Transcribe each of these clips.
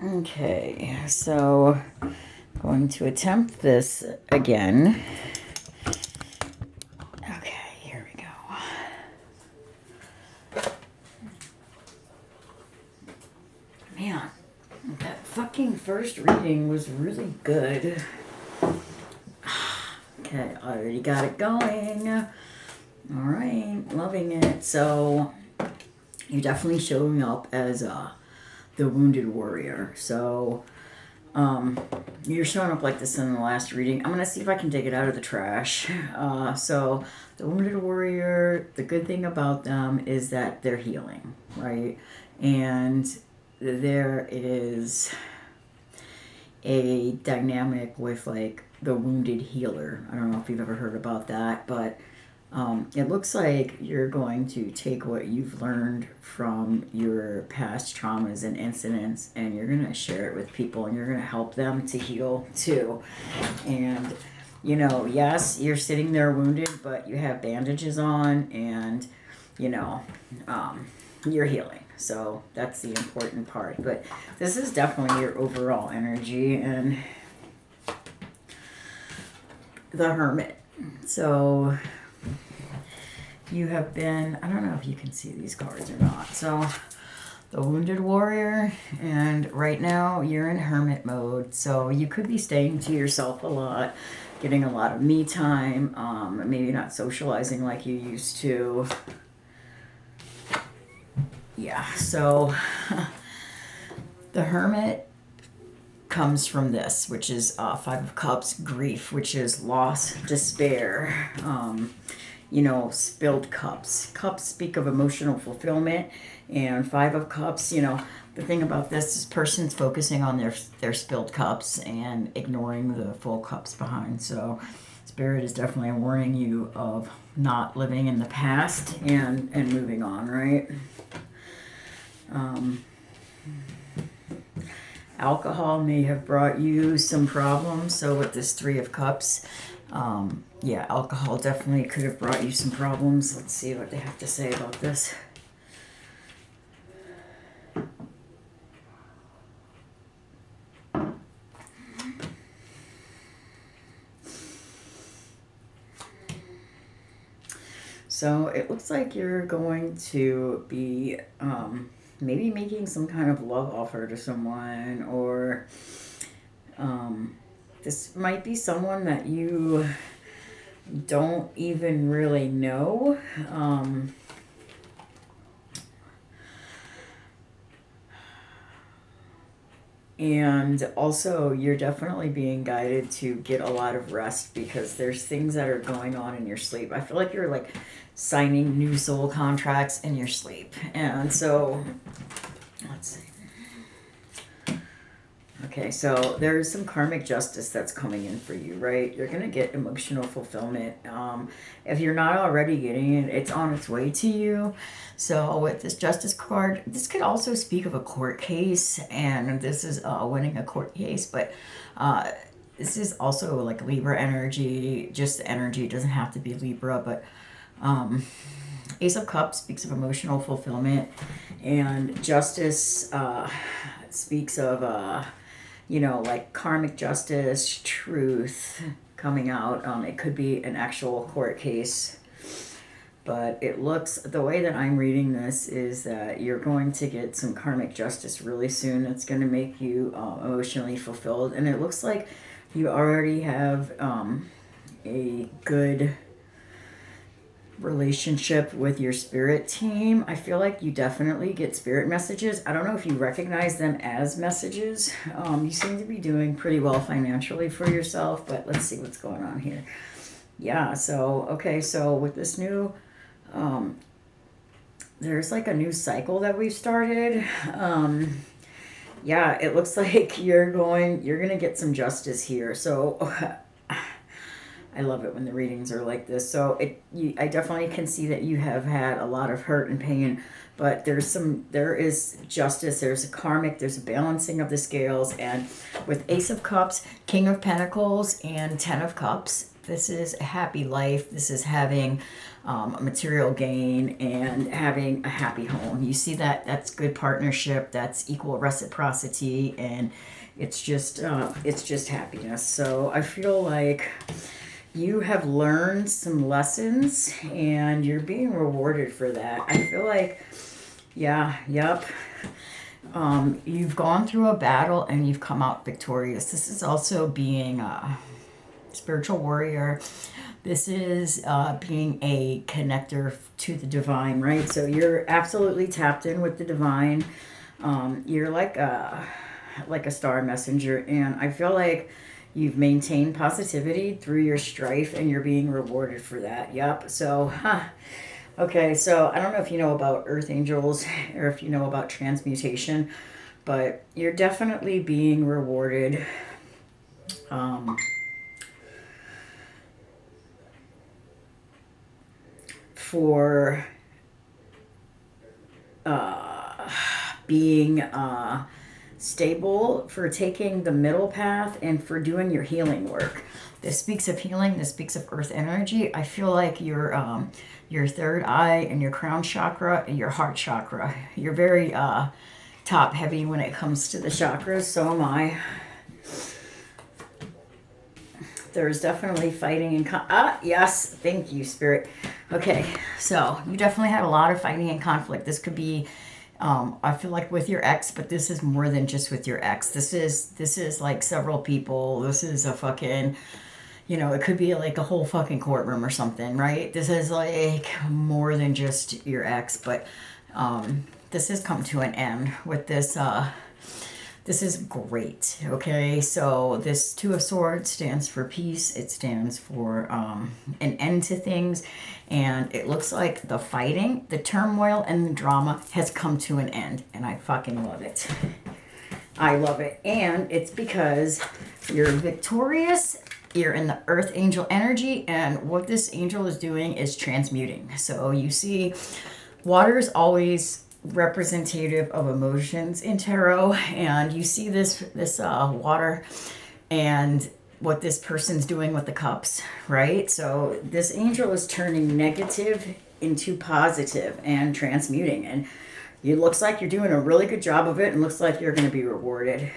Okay, so going to attempt this again. Okay, here we go. Man, that fucking first reading was really good. Okay, already got it going. All right, loving it. So you're definitely showing up as the wounded warrior. So you're showing up like this in the last reading. I'm gonna see if I can dig it out of the trash. So the wounded warrior, the good thing about them is that they're healing, right? And there is a dynamic with like the wounded healer. I don't know if you've ever heard about that, but it looks like you're going to take what you've learned from your past traumas and incidents and you're going to share it with people and you're going to help them to heal too. And, yes, you're sitting there wounded, but you have bandages on and, you know, you're healing. So that's the important part. But this is definitely your overall energy and the Hermit. So you have been, I don't know if you can see these cards or not. So the Wounded Warrior, and right now you're in Hermit mode. So you could be staying to yourself a lot, getting a lot of me time, maybe not socializing like you used to. Yeah, so the Hermit comes from this, which is Five of Cups, grief, which is loss, despair, spilled cups. Cups speak of emotional fulfillment, and Five of Cups, the thing about this person's focusing on their spilled cups and ignoring the full cups behind. So Spirit is definitely warning you of not living in the past and moving on, right? Alcohol may have brought you some problems. So with this Three of Cups, alcohol definitely could have brought you some problems. Let's see what they have to say about this. So it looks like you're going to be maybe making some kind of love offer to someone, or this might be someone that you don't even really know. And also, you're definitely being guided to get a lot of rest because there's things that are going on in your sleep. I feel like you're like signing new soul contracts in your sleep. And so, let's see. Okay, so there's some karmic justice that's coming in for you, right? You're going to get emotional fulfillment. If you're not already getting it, it's on its way to you. So with this justice card, this could also speak of a court case, and this is winning a court case, but this is also like Libra energy, just energy. It doesn't have to be Libra, but Ace of Cups speaks of emotional fulfillment, and justice speaks of like karmic justice, truth coming out. It could be an actual court case, but it looks, the way that I'm reading this is that you're going to get some karmic justice really soon. That's going to make you emotionally fulfilled, and it looks like you already have a good relationship with your spirit team. I feel like you definitely get spirit messages. I don't know if you recognize them as messages. You seem to be doing pretty well financially for yourself, but let's see what's going on here. Yeah, so, okay, so with this new, there's like a new cycle that we've started. It looks like you're gonna get some justice here. So I love it when the readings are like this. So I definitely can see that you have had a lot of hurt and pain, but there is justice, there's a karmic, there's a balancing of the scales. And with Ace of Cups, King of Pentacles, and Ten of Cups, this is a happy life. This is having a material gain and having a happy home. You see that? That's good partnership. That's equal reciprocity, and it's just happiness. So I feel like you have learned some lessons and you're being rewarded for that. I feel like, yeah, yep. You've gone through a battle and you've come out victorious. This is also being a spiritual warrior. This is being a connector to the divine, right? So you're absolutely tapped in with the divine. You're like a star messenger, and I feel like you've maintained positivity through your strife and you're being rewarded for that. Yep. So, okay. So I don't know if you know about earth angels or if you know about transmutation, but you're definitely being rewarded. For being stable, for taking the middle path, and for doing your healing work. This speaks of healing. This speaks of earth energy. I feel like your third eye and your crown chakra and your heart chakra. You're very top heavy when it comes to the chakras. So am I. There's definitely fighting and yes, thank you, Spirit. Okay, so you definitely had a lot of fighting and conflict. This could be, I feel like with your ex, but this is more than just with your ex. This is like several people. This is a fucking, it could be like a whole fucking courtroom or something, right? This is like more than just your ex, but this has come to an end with this. This is great, okay? So this Two of Swords stands for peace. It stands for an end to things. And it looks like the fighting, the turmoil, and the drama has come to an end. And I fucking love it. I love it. And it's because you're victorious. You're in the earth angel energy. And what this angel is doing is transmuting. So you see, water is always representative of emotions in tarot, and you see this water and what this person's doing with the cups, right? So this angel is turning negative into positive and transmuting, and it looks like you're doing a really good job of it, and looks like you're going to be rewarded.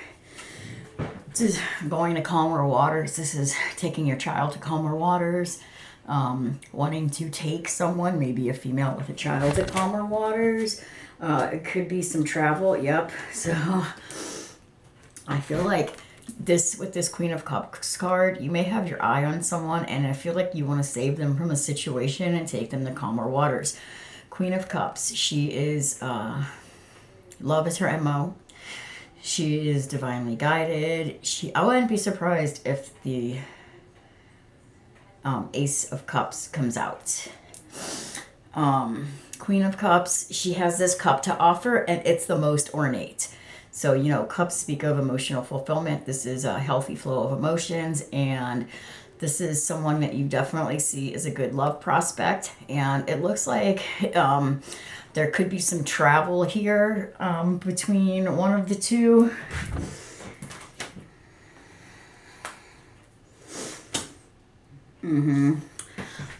This is going to calmer waters. This is taking your child to calmer waters. Wanting to take someone, maybe a female with a child, to calmer waters. It could be some travel. Yep. So I feel like with this Queen of Cups card, you may have your eye on someone, and I feel like you want to save them from a situation and take them to calmer waters. Queen of Cups, she is, love is her MO. She is divinely guided. I wouldn't be surprised if the Ace of Cups comes out. Queen of Cups, she has this cup to offer, and it's the most ornate. So, cups speak of emotional fulfillment. This is a healthy flow of emotions, and this is someone that you definitely see as a good love prospect. And it looks like there could be some travel here between one of the two.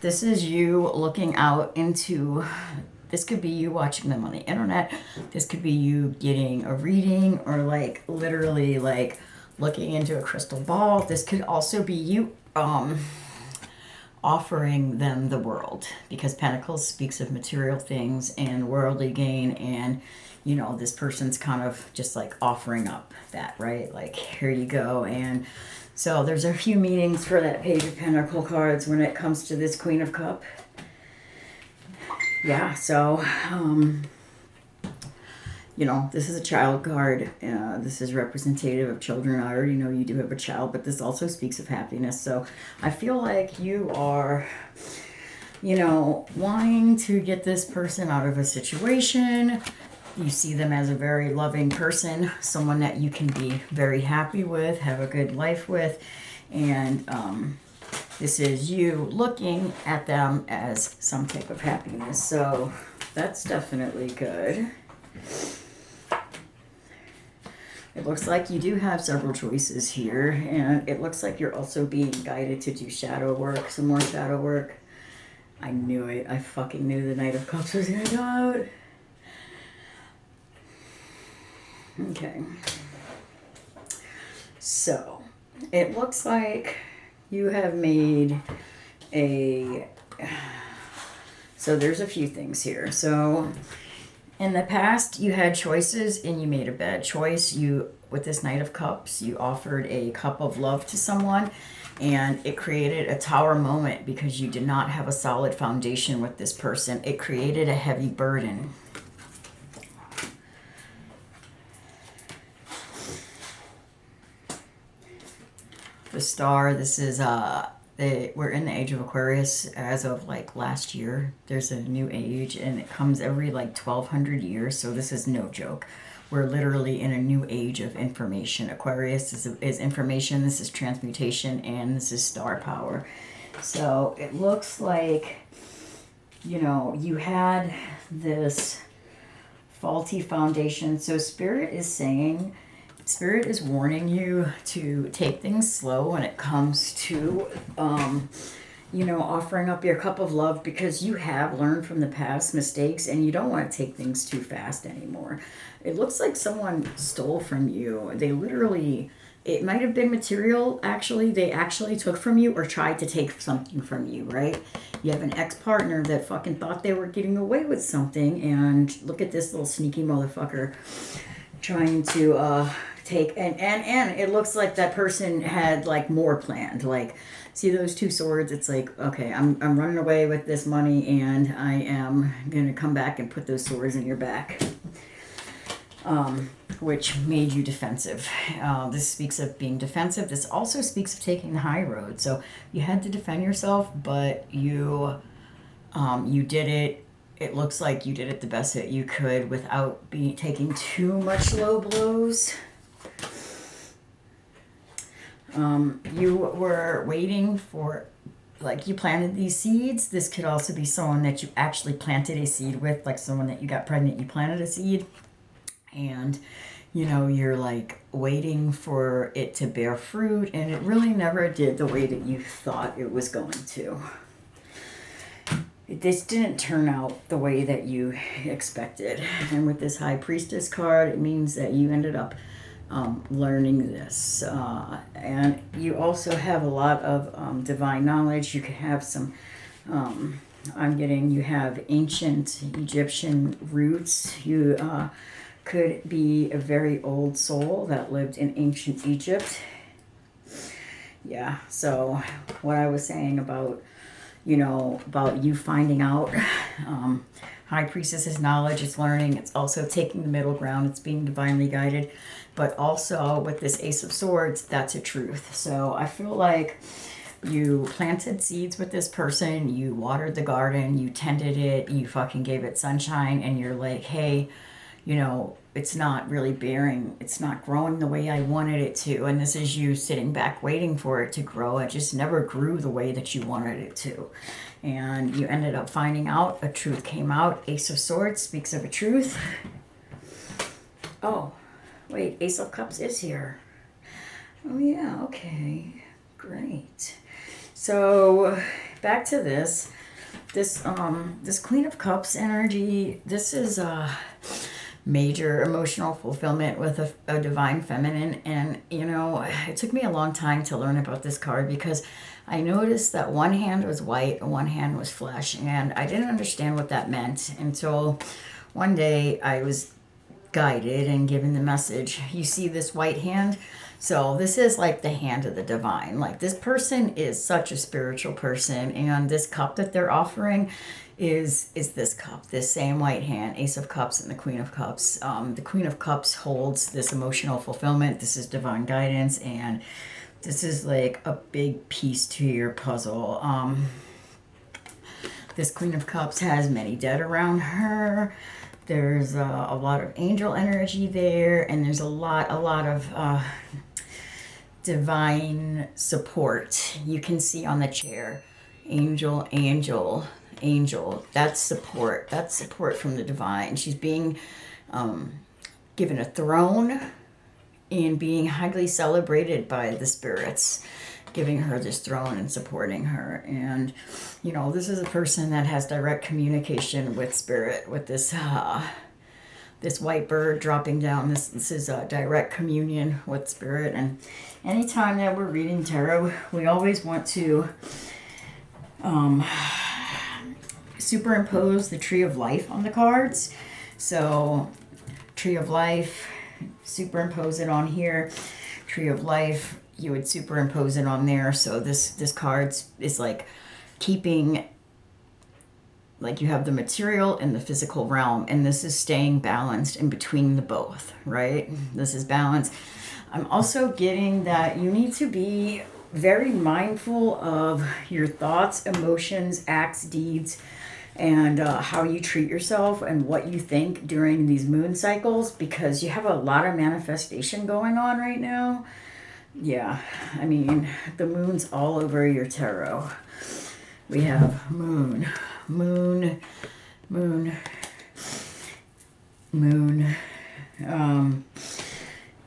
This is you looking out into, this could be you watching them on the internet. This could be you getting a reading, or like literally like looking into a crystal ball. This could also be you offering them the world, because Pentacles speaks of material things and worldly gain, and this person's kind of just like offering up that, right? Like, here you go. And so there's a few meanings for that Page of Pentacle cards when it comes to this Queen of Cup. Yeah, so, this is a child card. This is representative of children. I already know you do have a child, but this also speaks of happiness. So I feel like you are, wanting to get this person out of a situation. You see them as a very loving person, someone that you can be very happy with, have a good life with, and This is you looking at them as some type of happiness. So that's definitely good. It looks like you do have several choices here, and it looks like you're also being guided to do shadow work, some more shadow work. I knew it. I fucking knew the Knight of Cups was gonna go out. Okay. So, it looks like you have made so there's a few things here. So, in the past, you had choices and you made a bad choice. With this Knight of Cups, you offered a cup of love to someone, and it created a tower moment because you did not have a solid foundation with this person. It created a heavy burden. The Star, this is we're in the age of Aquarius as of like last year. There's a new age and it comes every like 1200 years, so this is no joke. We're literally in a new age of information. Aquarius is information, this is transmutation, and this is star power. So it looks like, you had this faulty foundation. So Spirit is warning you to take things slow when it comes to, offering up your cup of love, because you have learned from the past mistakes and you don't want to take things too fast anymore. It looks like someone stole from you. It might have been material, actually. They actually took from you or tried to take something from you, right? You have an ex-partner that fucking thought they were getting away with something, and look at this little sneaky motherfucker trying to take, and it looks like that person had like more planned. Like, see those two swords? It's like, okay, I'm running away with this money and I am gonna come back and put those swords in your back. Which made you defensive. This speaks of being defensive. This also speaks of taking the high road. So you had to defend yourself, but you did it. It looks like you did it the best that you could without taking too much low blows. You were waiting for, like, you planted these seeds. This could also be someone that you actually planted a seed with, like someone that you got pregnant, you planted a seed. And, you're like waiting for it to bear fruit, and it really never did the way that you thought it was going to. This didn't turn out the way that you expected. And with this High Priestess card, it means that you ended up learning this. And you also have a lot of divine knowledge. You could have some, you have ancient Egyptian roots. You could be a very old soul that lived in ancient Egypt. Yeah, so what I was saying about you finding out. High Priestess's knowledge, it's learning, it's also taking the middle ground, it's being divinely guided. But also with this Ace of Swords, that's a truth. So I feel like you planted seeds with this person, you watered the garden, you tended it, you fucking gave it sunshine, and you're like, hey, it's not really bearing, it's not growing the way I wanted it to. And this is you sitting back waiting for it to grow. It just never grew the way that you wanted it to. And you ended up finding out, a truth came out. Ace of Swords speaks of a truth. Oh, wait, Ace of Cups is here. Oh yeah, okay, great. So back to this Queen of Cups energy. This is major emotional fulfillment with a divine feminine. And it took me a long time to learn about this card, because I noticed that one hand was white and one hand was flesh, and I didn't understand what that meant until one day I was guided and given the message. You see this white hand? So this is like the hand of the divine. Like, this person is such a spiritual person, and this cup that they're offering is this cup, this same white hand, Ace of Cups and the Queen of Cups. The Queen of Cups holds this emotional fulfillment. This is divine guidance, and this is like a big piece to your puzzle. This Queen of Cups has many dead around her. There's a lot of angel energy there, and there's a lot of divine support. You can see on the chair, angel, angel, angel. That's support. That's support from the divine. She's being given a throne and being highly celebrated by the spirits, giving her this throne and supporting her. And, you know, this is a person that has direct communication with spirit, with this this white bird dropping down. This is a direct communion with spirit. And anytime that we're reading tarot, we always want to superimpose the tree of life on the cards. So tree of life, superimpose it on here. Tree of life, you would superimpose it on there. So this card is like keeping, like you have the material and the physical realm, and this is staying balanced in between the both, right? This is balance. I'm also getting that you need to be very mindful of your thoughts, emotions, acts, deeds, and how you treat yourself and what you think during these moon cycles, because you have a lot of manifestation going on right now. Yeah, I mean, the moon's all over your tarot. We have moon, moon, moon, moon.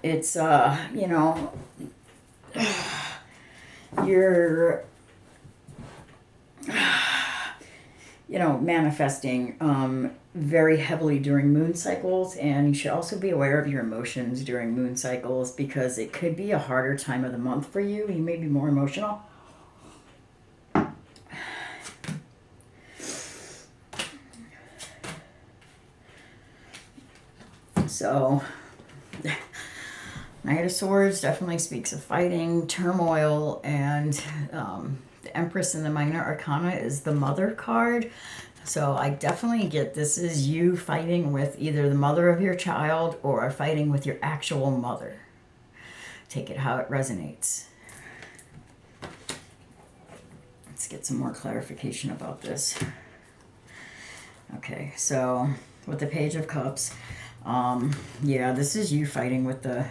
It's, you know, you're, you know, manifesting very heavily during moon cycles, and you should also be aware of your emotions during moon cycles, because it could be a harder time of the month for you. You may be more emotional. So, Knight of Swords definitely speaks of fighting, turmoil, and the Empress in the Minor Arcana is the Mother card. So I definitely get this is you fighting with either the mother of your child or fighting with your actual mother. Take it how it resonates. Let's get some more clarification about this. Okay, so with the Page of Cups, yeah, this is you fighting with the...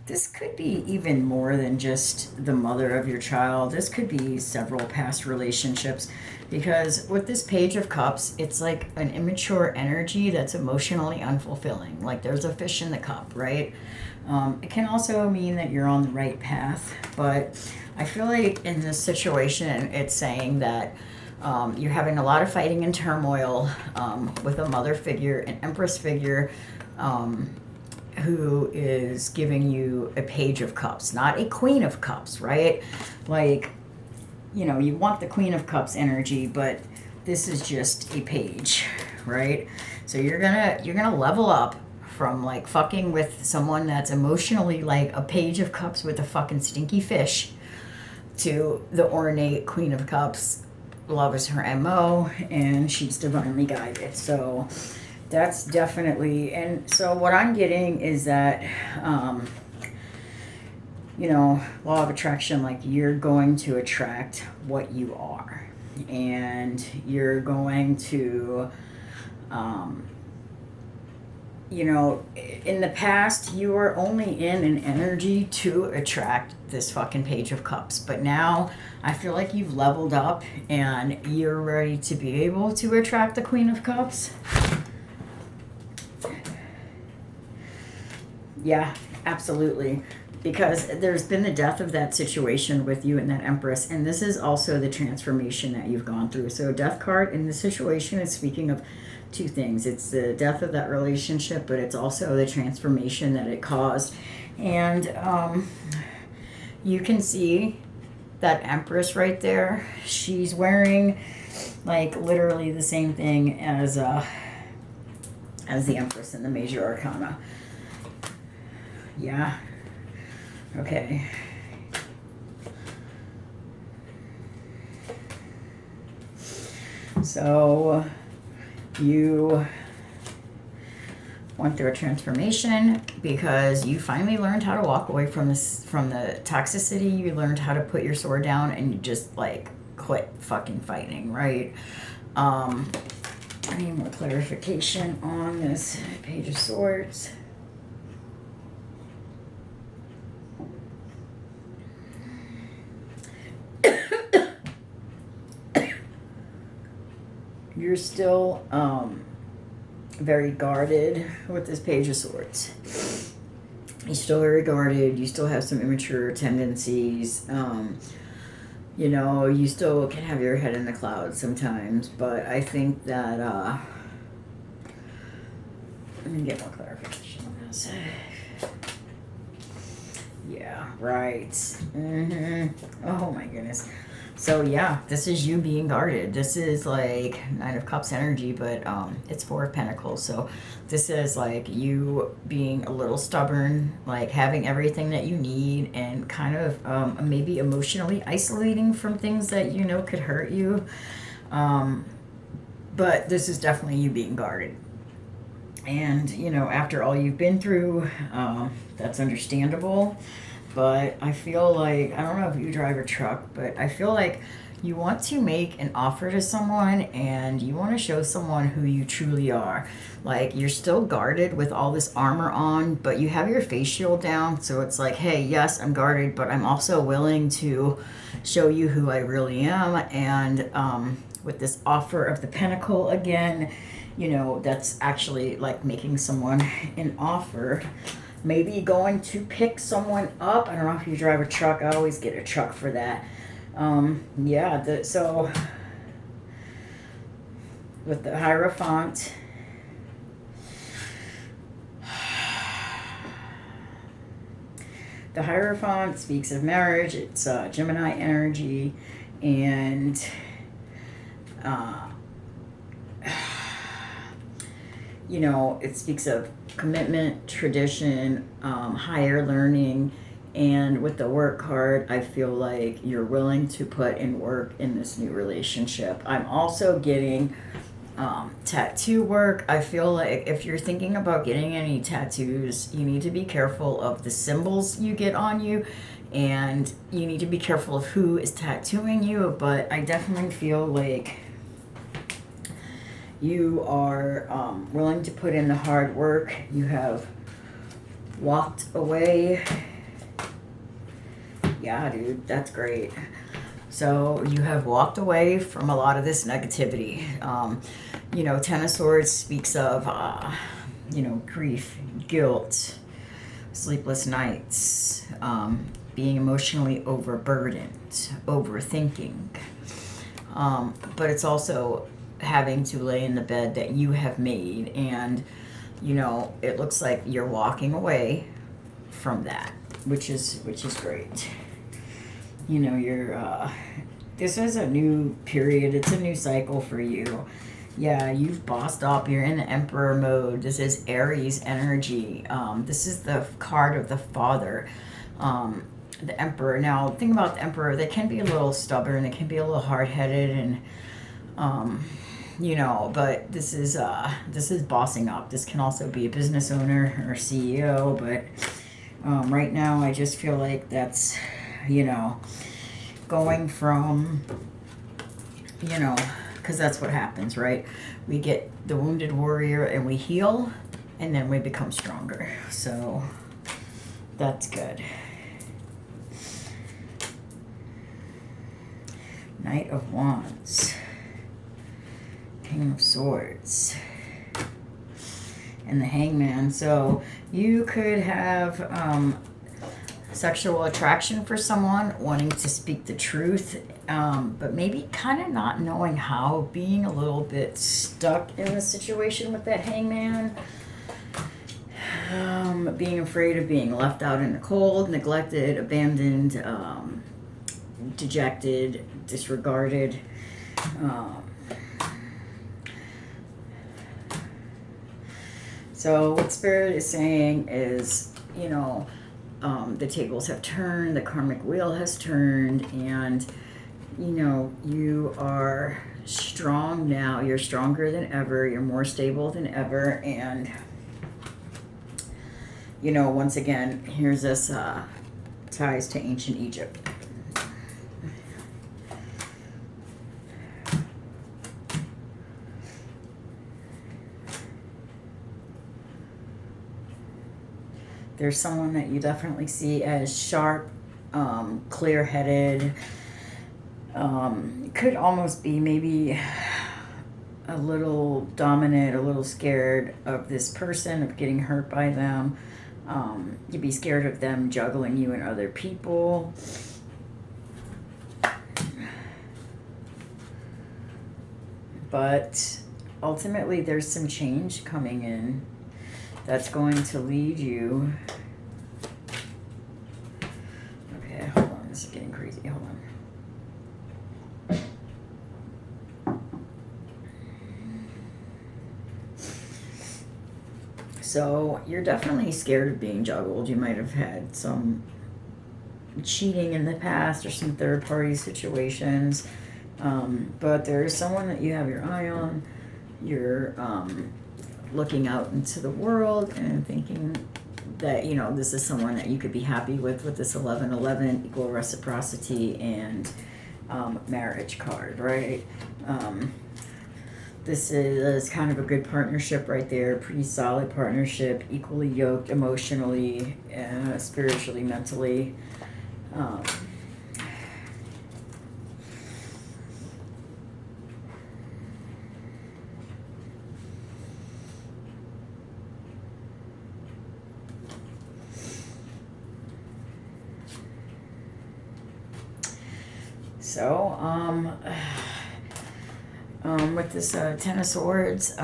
This could be even more than just the mother of your child. This could be several past relationships, because with this Page of Cups, it's like an immature energy that's emotionally unfulfilling. Like there's a fish in the cup, right? It can also mean that you're on the right path, but I feel like in this situation, it's saying that you're having a lot of fighting and turmoil with a mother figure, an Empress figure, who is giving you a Page of Cups, not a Queen of Cups, right? Like, you know, you want the Queen of Cups energy, but this is just a page, right? So you're gonna level up from like fucking with someone that's emotionally like a Page of Cups with a fucking stinky fish to the ornate Queen of Cups. Love is her MO, and she's divinely guided. So that's definitely, and so what I'm getting is that, you know, law of attraction, like you're going to attract what you are, and you're going to, you know, in the past, you were only in an energy to attract this fucking Page of Cups, but now I feel like you've leveled up and you're ready to be able to attract the Queen of Cups. Yeah, absolutely. Because there's been the death of that situation with you and that Empress, and this is also the transformation that you've gone through. So death card in this situation is speaking of two things. It's the death of that relationship, but it's also the transformation that it caused. And you can see that Empress right there. She's wearing like literally the same thing as the Empress in the Major Arcana. Yeah. Okay. So you went through a transformation because you finally learned how to walk away from this, from the toxicity. You learned how to put your sword down and you just like quit fucking fighting, right? I need more clarification on this Page of Swords. you're still very guarded with this Page of Swords. You're still very guarded. You still have some immature tendencies. You know, you still can have your head in the clouds sometimes, but I think that, let me get more clarification on this. Yeah, right. Oh my goodness. So yeah, this is you being guarded. This is like Nine of Cups energy, but it's Four of Pentacles. So this is like you being a little stubborn, like having everything that you need, and kind of maybe emotionally isolating from things that you know could hurt you. But this is definitely you being guarded. And you know, after all you've been through, that's understandable. But I feel like, I don't know if you drive a truck, but I feel like you want to make an offer to someone and you want to show someone who you truly are. Like, you're still guarded with all this armor on, but you have your face shield down. So it's like, hey, yes, I'm guarded, but I'm also willing to show you who I really am. And with this offer of the Pentacle again, you know, that's actually like making someone an offer. Maybe going to pick someone up. I don't know if you drive a truck. I always get a truck for that. Yeah, so with the Hierophant, the Hierophant speaks of marriage. It's Gemini energy, and you know, it speaks of commitment, tradition, higher learning, and with the work card, I feel like you're willing to put in work in this new relationship. I'm also getting tattoo work. I feel like if you're thinking about getting any tattoos, you need to be careful of the symbols you get on you, and you need to be careful of who is tattooing you. But I definitely feel like you are willing to put in the hard work. You have walked away. Yeah, dude, that's great. So you have walked away from a lot of this negativity. You know, Ten of Swords speaks of, you know, grief, guilt, sleepless nights, being emotionally overburdened, overthinking. But it's also having to lay in the bed that you have made, and you know, it looks like you're walking away from that, which is great. You know, you're this is a new period. It's a new cycle for you. Yeah, you've bossed up. You're in the Emperor mode. This is Aries energy. This is the card of the father, the Emperor. Now, the thing about the Emperor, they can be a little stubborn. They can be a little hard-headed, and you know, but this is bossing up. This can also be a business owner or CEO, but right now I just feel like that's, you know, going from, you know, because that's what happens, right? We get the wounded warrior and we heal, and then we become stronger. So that's good. Knight of Wands, King of Swords, and the Hangman. So you could have sexual attraction for someone, wanting to speak the truth, but maybe kind of not knowing how, being a little bit stuck in the situation with that Hangman, being afraid of being left out in the cold, neglected, abandoned, dejected, disregarded. So what Spirit is saying is, you know, the tables have turned, the karmic wheel has turned, and, you know, you are strong now. You're stronger than ever. You're more stable than ever. And, you know, once again, here's this ties to ancient Egypt. There's someone that you definitely see as sharp, clear-headed. Could almost be maybe a little dominant, a little scared of this person, of getting hurt by them. You'd be scared of them juggling you and other people. But ultimately, there's some change coming in that's going to lead you. Okay, hold on. This is getting crazy. Hold on. So you're definitely scared of being juggled. You might have had some cheating in the past or some third-party situations. But there's someone that you have your eye on. You're looking out into the world and thinking that, you know, this is someone that you could be happy with this 1111, equal reciprocity, and marriage card, right? This is kind of a good partnership right there, pretty solid partnership, equally yoked emotionally, spiritually, mentally. So, with this Ten of Swords,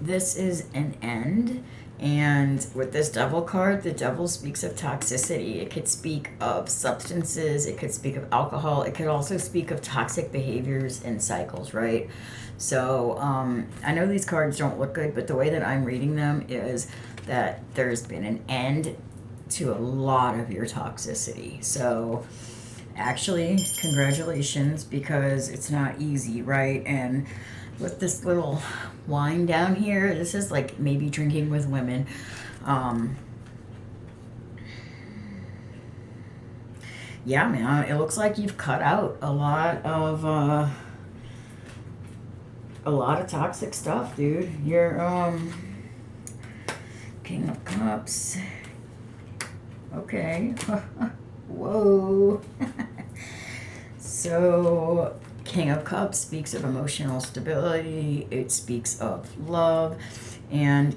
this is an end. And with this Devil card, the Devil speaks of toxicity. It could speak of substances. It could speak of alcohol. It could also speak of toxic behaviors and cycles, right? So I know these cards don't look good, but the way that I'm reading them is that there's been an end to a lot of your toxicity. So actually, congratulations, because it's not easy, right? And with this little wine down here, this is like maybe drinking with women. Yeah, man, it looks like you've cut out a lot of toxic stuff, dude. You're King of Cups. Okay. Whoa. So, King of Cups speaks of emotional stability. It speaks of love. And